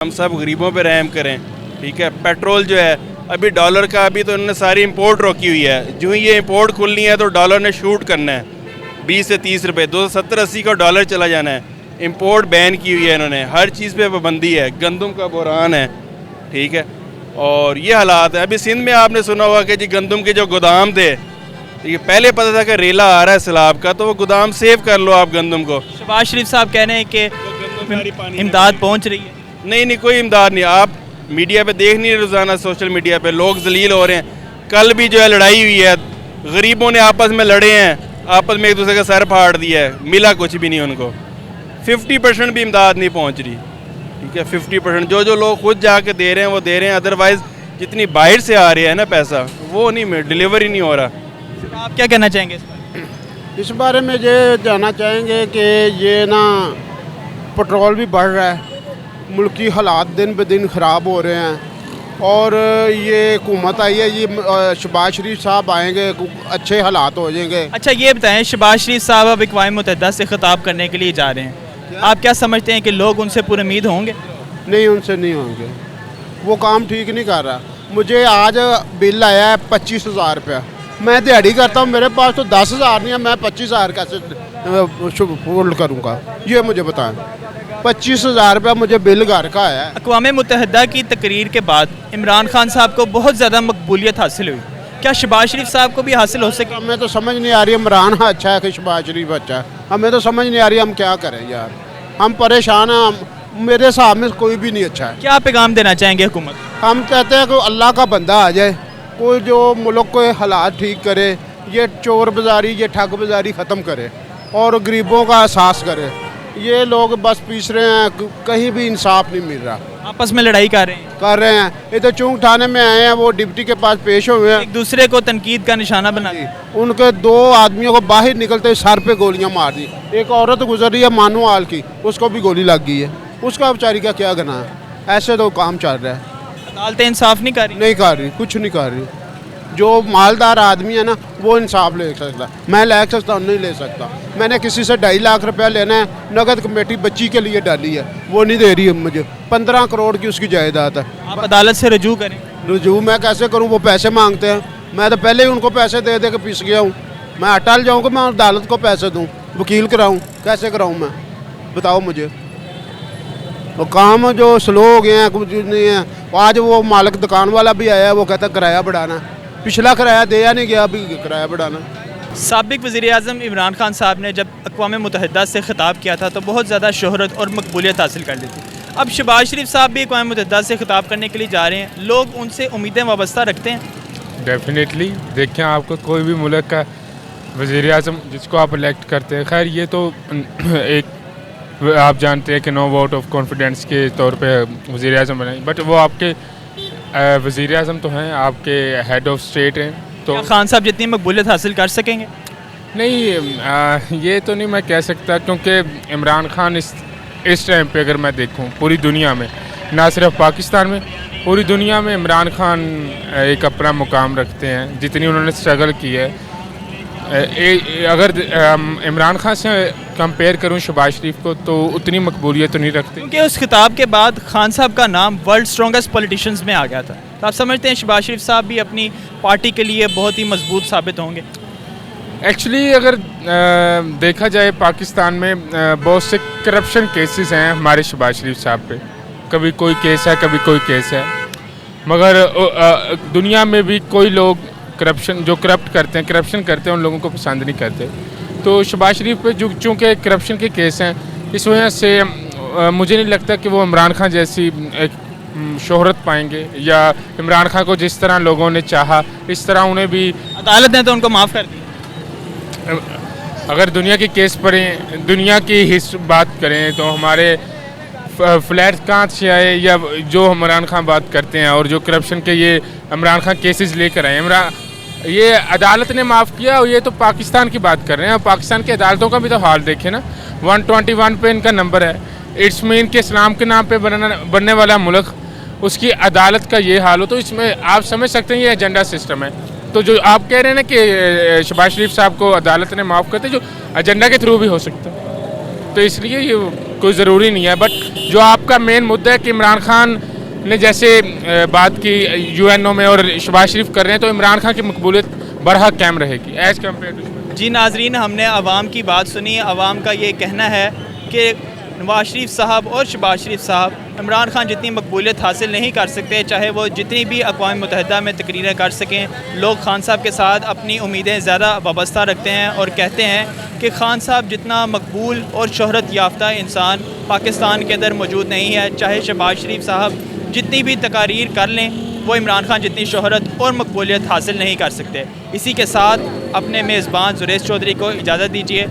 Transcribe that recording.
हम सब गरीबों पे रहम करें, ठीक है। पेट्रोल जो है अभी डॉलर का, अभी तो इन्होंने सारी इंपोर्ट रोकी हुई है। जो ही ये इंपोर्ट खुलनी है तो डॉलर ने शूट करना है 20 से 30 रुपये, 270-80 का डॉलर चला जाना है। इंपोर्ट बैन की हुई है इन्होंने, हर चीज़ पे पाबंदी है, गंदम का बुरान है, ठीक है। और ये हालात है। अभी सिंध में आपने सुना होगा कि जी गंदम के जो गोदाम थे, ये पहले पता था कि रेला आ रहा है सैलाब का, तो वो गोदाम सेव कर लो आप गंदम को। शहबाज शरीफ साहब कह रहे हैं कि इमदाद पहुंच रही है। नहीं, कोई इमदाद नहीं। आप मीडिया पे देख नहीं, रोज़ाना सोशल मीडिया पे लोग जलील हो रहे हैं। कल भी जो है लड़ाई हुई है, गरीबों ने आपस में लड़े हैं, आपस में एक दूसरे का सर फाड़ दिया है, मिला कुछ भी नहीं उनको। 50% भी इमदाद नहीं पहुंच रही, ठीक है। 50% जो लोग खुद जाके दे रहे हैं वो दे रहे हैं, अदरवाइज़ जितनी बाहर से आ रही है ना पैसा, वो नहीं, डिलीवर ही नहीं हो रहा। आप क्या कहना चाहेंगे इस पर? इस बारे में ये जानना चाहेंगे कि ये ना पेट्रोल भी बढ़ रहा है, मुल्की हालात दिन ब दिन ख़राब हो रहे हैं, और ये हुकूमत आई है, ये शहबाज शरीफ साहब आएंगे, अच्छे हालात हो जाएंगे। अच्छा ये बताएं, शहबाज शरीफ साहब अब अक़वाम मुत्तहिदा से खिताब करने के लिए जा रहे हैं, आप क्या समझते हैं कि लोग उनसे पूरी उम्मीद होंगे? नहीं, उनसे नहीं होंगे, वो काम ठीक नहीं कर रहा। मुझे आज बिल आया है 25,000 रुपया, मैं दिहाड़ी करता हूँ, मेरे पास तो 10,000 नहीं है, मैं 25,000 कैसे होल्ड करूँगा, ये मुझे बताएं। 25,000 रुपया मुझे बिल घर का आया है। अक़वाम मुत्तहिदा की तकरीर के बाद इमरान खान साहब को बहुत ज़्यादा मकबूलियत हासिल हुई, क्या शहबाज शरीफ साहब को भी हासिल हो सके? हमें तो समझ नहीं आ रही इमरान अच्छा है कि शहबाज शरीफ अच्छा है, हमें तो समझ नहीं आ रही हम क्या करें यार, हम परेशान हैं। मेरे हिसाब में कोई भी नहीं अच्छा है। क्या पैगाम देना चाहेंगे हुकूमत? हम कहते हैं कि अल्लाह का बंदा आ जाए, कोई जो मुल्क को हालात ठीक करे, ये चोर बाजारी, ये ठग बाजारी ख़त्म करे और गरीबों का एहसास करे। ये लोग बस पीस रहे हैं, कहीं भी इंसाफ नहीं मिल रहा, आपस में लड़ाई कर रहे हैं। ये तो चूंक थाने में आए हैं, वो डिप्टी के पास पेश हुए हैं, एक दूसरे को तनकीद का निशाना बना दिया। उनके 2 आदमियों को बाहर निकलते सर पे गोलियां मार दी। एक औरत गुजर रही है मानूआल की, उसको भी गोली लग गई है, उसका बेचारी का क्या गुनाह है। ऐसे तो काम चल रहा है, अदालतें इंसाफ नहीं कर रही। नहीं कर रही, कुछ नहीं कर रही। जो मालदार आदमी है ना, वो इंसाफ ले सकता, मैं ले सकता हूँ, नहीं ले सकता। मैंने किसी से 2.5 लाख रुपया लेना है, नगद कमेटी बच्ची के लिए डाली है, वो नहीं दे रही है मुझे। 15 करोड़ की उसकी जायदाद है। आप अदालत से रजू करें। रजू मैं कैसे करूँ, वो पैसे मांगते हैं, मैं तो पहले ही उनको पैसे दे दे के पिस गया हूँ। मैं अटल जाऊँ कि मैं अदालत को पैसे दूँ, वकील कराऊँ, कैसे कराऊँ मैं, बताओ मुझे। वो काम जो स्लो हो गए हैं, कुछ नहीं है। आज वो मालिक दुकान वाला भी आया है, वो कहता किराया बढ़ाना, पिछला किराया दिया नहीं गया, अभी किराया बढ़ाना। साबिक वज़ीर-ए-आज़म इमरान खान साहब ने जब अक़वाम मुत्तहिदा से खिताब किया था तो बहुत ज़्यादा शोहरत और मकबूलियत हासिल कर ली थी। अब शहबाज शरीफ साहब भी अक़वाम मुत्तहिदा से खिताब करने के लिए जा रहे हैं, लोग उनसे उम्मीदें वाबस्ता रखते हैं। डेफिनेटली देखें, आपको कोई भी मुल्क का वज़ीर-ए-आज़म जिसको आप इलेक्ट करते हैं, खैर ये तो एक आप जानते हैं कि नो वोट ऑफ कॉन्फिडेंस के तौर पे वज़ीर-ए-आज़म बने, बट वो आपके वज़ीर-ए-आज़म तो हैं, आपके हेड ऑफ स्टेट हैं। तो क्या खान साहब जितनी मकबूलियत हासिल कर सकेंगे? नहीं, ये तो नहीं मैं कह सकता, क्योंकि इमरान खान इस टाइम पे अगर मैं देखूं पूरी दुनिया में, ना सिर्फ पाकिस्तान में, पूरी दुनिया में इमरान खान एक अपना मुकाम रखते हैं। जितनी उन्होंने स्ट्रगल की है, अगर इमरान खान से कंपेयर करूं शहबाज शरीफ को, तो उतनी मकबूलियत तो नहीं रखते। क्योंकि उस खिताब के बाद खान साहब का नाम वर्ल्ड स्ट्रॉन्गेस्ट पॉलिटिशियंस में आ गया था, तो आप समझते हैं शहबाज शरीफ साहब भी अपनी पार्टी के लिए बहुत ही मजबूत साबित होंगे? एक्चुअली अगर देखा जाए, पाकिस्तान में बहुत से करप्शन केसेस हैं हमारे शहबाज शरीफ साहब पे, कभी कोई केस है, कभी कोई केस है, मगर दुनिया में भी कोई लोग जो करप्ट करते हैं, करप्शन करते हैं, उन लोगों को पसंद नहीं करते। तो शहबाज शरीफ पे चूँकि करप्शन के केस हैं, इस वजह से मुझे नहीं लगता कि वो इमरान खान जैसी एक शोहरत पाएंगे, या इमरान खान को जिस तरह लोगों ने चाहा इस तरह उन्हें भी अदालत ने तो उनको माफ़ कर दिया। अगर दुनिया के केस पढ़ें, दुनिया की बात करें, तो हमारे फ्लैट कहाँ से आए, या जो इमरान खान बात करते हैं और जो करप्शन के ये इमरान खान केसेस लेकर आए, ये अदालत ने माफ़ किया, और ये तो पाकिस्तान की बात कर रहे हैं। पाकिस्तान की अदालतों का भी तो हाल देखें ना, 121 पे इनका नंबर है। इट्स मीन के इस्लाम के नाम पे बनने वाला मुल्क, उसकी अदालत का ये हाल हो, तो इसमें आप समझ सकते हैं ये एजेंडा सिस्टम है। तो जो आप कह रहे हैं ना कि शहबाज शरीफ साहब को अदालत ने माफ़ करते, जो एजेंडा के थ्रू भी हो सकता है। तो इसलिए ये कोई ज़रूरी नहीं है। बट जो आपका मेन मुद्दा है कि इमरान खान ने जैसे बात की यूएनओ में और शहबाज शरीफ कर रहे हैं, तो इमरान खान की मकबूलियत बरहक कायम रहेगी एज कम्पेयर टू। जी नाजरीन, हमने आवाम की बात सुनी। आवाम का ये कहना है कि नवाज शरीफ साहब और शहबाज शरीफ साहब इमरान खान जितनी मकबूलियत हासिल नहीं कर सकते, चाहे वो जितनी भी अक़वाम मुत्तहिदा में तकरीरें कर सकें। लोग खान साहब के साथ अपनी उम्मीदें ज़्यादा वाबस्ता रखते हैं और कहते हैं कि खान साहब जितना मकबूल और शोहरत याफ्ता इंसान पाकिस्तान के अंदर मौजूद नहीं है। चाहे शहबाज शरीफ साहब जितनी भी तकारीर कर लें, वो इमरान खान जितनी शोहरत और मकबूलियत हासिल नहीं कर सकते। इसी के साथ अपने मेज़बान जुरेश चौधरी को इजाज़त दीजिए।